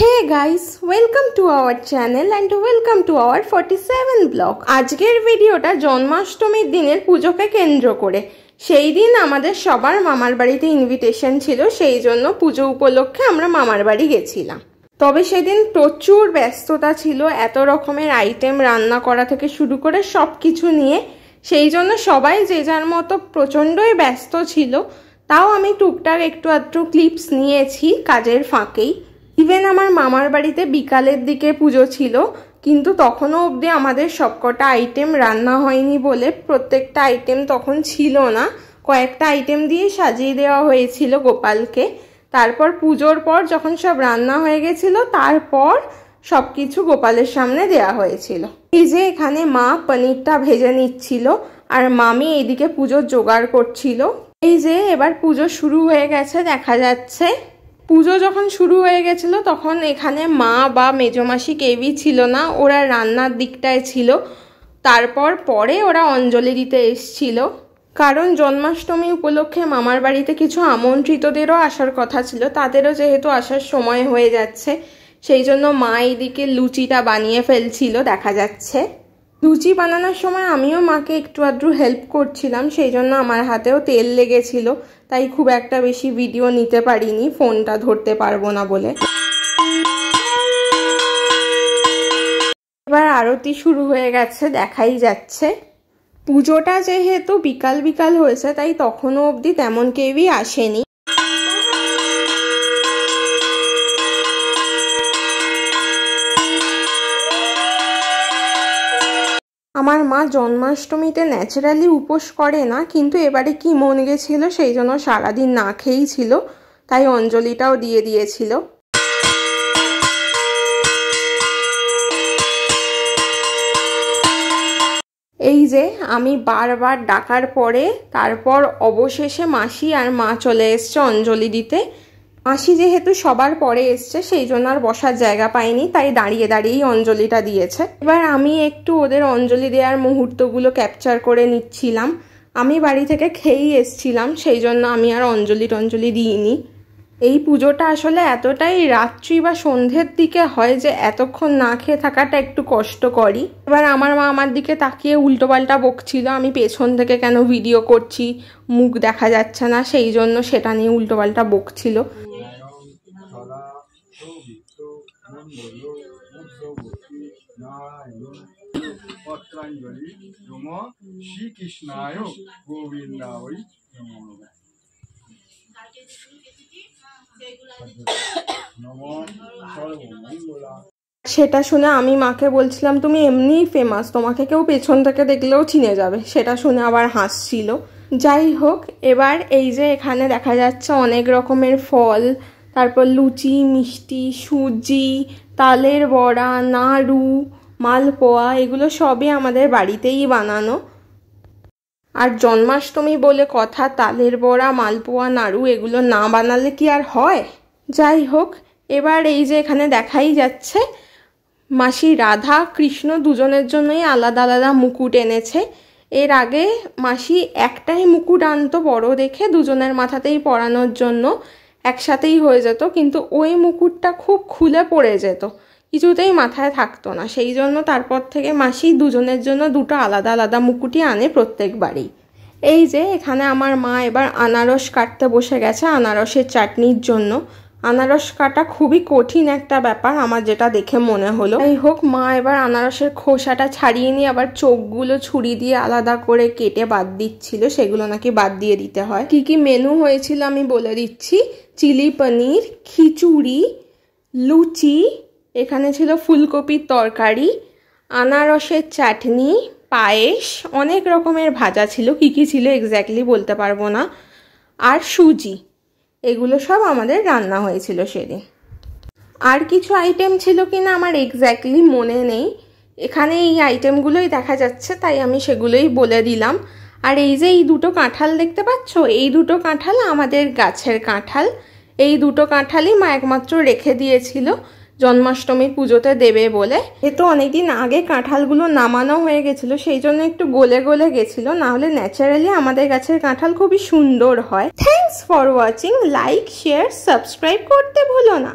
Hey guys, welcome to our channel and welcome to our 47 blog. আজকের ভিডিওটা জন্মাষ্টমীর দিনের পুজোকে কেন্দ্র করে। সেই দিন আমাদের সবার মামার বাড়িতে ইনভিটেশন ছিল, সেই জন্য পুজো উপলক্ষে আমরা মামার বাড়ি গেছিলাম। তবে সেদিন প্রচুর ব্যস্ততা ছিল, এত রকমের আইটেম রান্না করা থেকে শুরু করে সব কিছু নিয়ে, সেই জন্য সবাই যে যার মতো প্রচণ্ডই ব্যস্ত ছিল। তাও আমি টুকটাক একটু আধটু ক্লিপস নিয়েছি কাজের ফাঁকেই। ইভেন আমার মামার বাড়িতে বিকালের দিকে পুজো ছিল, কিন্তু তখনও অবধি আমাদের সবকটা আইটেম রান্না হয়নি বলে প্রত্যেকটা আইটেম তখন ছিল না। কয়েকটা আইটেম দিয়ে সাজিয়ে দেওয়া হয়েছিল গোপালকে। তারপর পুজোর পর যখন সব রান্না হয়ে গেছিল, তারপর সব কিছু গোপালের সামনে দেওয়া হয়েছিল। এই যে এখানে মা পনিরটা ভেজে নিচ্ছিল আর মামি এইদিকে পুজোর জোগাড় করছিল। এই যে এবার পুজো শুরু হয়ে গেছে দেখা যাচ্ছে। পুজো যখন শুরু হয়ে গেছিল তখন এখানে মা বা মেজমাসি কেউই ছিল না, ওরা রান্নার দিকটায় ছিল। তারপর পরে ওরা অঞ্জলি দিতে এসছিল, কারণ জন্মাষ্টমী উপলক্ষে মামার বাড়িতে কিছু আমন্ত্রিতদেরও আসার কথা ছিল, তাদেরও যেহেতু আসার সময় হয়ে যাচ্ছে, সেই জন্য মা এইদিকে লুচিটা বানিয়ে ফেলছিল দেখা যাচ্ছে। লুচি বানানোর সময় আমিও মাকে একটু আধটু হেল্প করছিলাম, সেই জন্য আমার হাতেও তেল লেগেছিল, তাই খুব একটা বেশি ভিডিও নিতে পারিনি, ফোনটা ধরতে পারবো না বলে। এবার আরতি শুরু হয়ে গেছে দেখাই যাচ্ছে। পুজোটা যেহেতু বিকাল বিকাল হয়েছে, তাই তখনও অবধি তেমন কেউই আসেনি। আমার মা জন্মাষ্টমীতে ন্যাচারালি উপোস করে না, কিন্তু এবারে কি মন গেছিল সেই জন্য সারাদিন না খেয়েই ছিল, তাই অঞ্জলিটাও দিয়ে দিয়েছিল। এই যে আমি বারবার ডাকার পরে তারপর অবশেষে মাসি আর মা চলে এসছে অঞ্জলি দিতে। মাসি যেহেতু সবার পরে এসছে, সেই জন্য আর বসার জায়গা পাইনি, তাই দাঁড়িয়ে দাঁড়িয়েই অঞ্জলিটা দিয়েছে। এবার আমি একটু ওদের অঞ্জলি দেওয়ার মুহূর্তগুলো ক্যাপচার করে নিচ্ছিলাম। আমি বাড়ি থেকে খেয়েই এসছিলাম, সেই জন্য আমি আর অঞ্জলি দিইনি। এই পুজোটা আসলে এতটাই রাত্রি বা সন্ধ্যের দিকে হয় যে এতক্ষণ না খেয়ে থাকাটা একটু কষ্টকরই। এবার আমার মা আমার দিকে তাকিয়ে উল্টোপাল্টা বকছিল, আমি পেছন থেকে কেন ভিডিও করছি, মুখ দেখা যাচ্ছে না, সেই জন্য সেটা নিয়ে উল্টোপাল্টা বকছিল। সেটা শুনে আমি মাকে বলছিলাম, তুমি এমনিই ফেমাস, তোমাকে কেউ পেছন থেকে দেখলেও চিনে যাবে। সেটা শুনে আবার হাসছিল। যাই হোক, এবার এই যে এখানে দেখা যাচ্ছে অনেক রকমের ফল, তারপর লুচি, মিষ্টি, সুজি, তালের বড়া, নাড়ু, মালপোয়া, এগুলো সবই আমাদের বাড়িতেই বানানো। আর জন্মাষ্টমী বলে কথা, তালের বড়া, মালপোয়া, নাড়ু এগুলো না বানালে কি আর হয়। যাই হোক, এবার এই যে এখানে দেখাই যাচ্ছে মাসি রাধা কৃষ্ণ দুজনের জন্যই আলাদা আলাদা মুকুট এনেছে। এর আগে মাসি একটাই মুকুট আনতো বড় দেখে, দুজনের মাথাতেই পরানোর জন্য একসাথেই হয়ে যেত, কিন্তু ওই মুকুটটা খুব খুলে পড়ে যেত, কিছুতেই মাথায় থাকতো না। সেই জন্য তারপর থেকে মাসি দুজনের জন্য দুটো আলাদা আলাদা মুকুটই আনে প্রত্যেকবারই। এই যে এখানে আমার মা এবার আনারস কাটতে বসে গেছে আনারসের চাটনির জন্য। আনারস কাটা খুবই কঠিন একটা ব্যাপার আমার, যেটা দেখে মনে হলো। যাই হোক, মা এবার আনারসের খোসাটা ছাড়িয়ে নিয়ে আবার চোখগুলো ছুরি দিয়ে আলাদা করে কেটে বাদ দিচ্ছিল, সেগুলো নাকি বাদ দিয়ে দিতে হয়। কি কি মেনু হয়েছিল আমি বলে দিচ্ছি। চিলি পনির, খিচুড়ি, লুচি, এখানে ছিল ফুলকপির তরকারি, আনারসের চাটনি, পায়েস, অনেক রকমের ভাজা ছিল, কি কি ছিল এক্স্যাক্টলি বলতে পারবো না, আর সুজি। এগুলো সব আমাদের রান্না হয়েছিল সেদিন। আর কিছু আইটেম ছিল কিনা আমার এক্স্যাক্টলি মনে নেই, এখানে এই আইটেমগুলোই দেখা যাচ্ছে, তাই আমি সেগুলোই বলে দিলাম। আর এই যে এই দুটো কাঁঠাল দেখতে পাচ্ছ, এই দুটো কাঁঠাল আমাদের গাছের কাঁঠাল। এই দুটো কাঁঠালই মা একমাত্র রেখে দিয়েছিল জন্মাষ্টমীর পুজোতে দেবে বলে। যেহেতু অনেকদিন আগে কাঁঠালগুলো নামানো হয়ে গেছিলো, সেই জন্য একটু গলে গলে গেছিল, না হলে ন্যাচারালি আমাদের গাছের কাঁঠাল খুবই সুন্দর হয়। Thanks for watching. Like, share, subscribe করতে ভুলো না।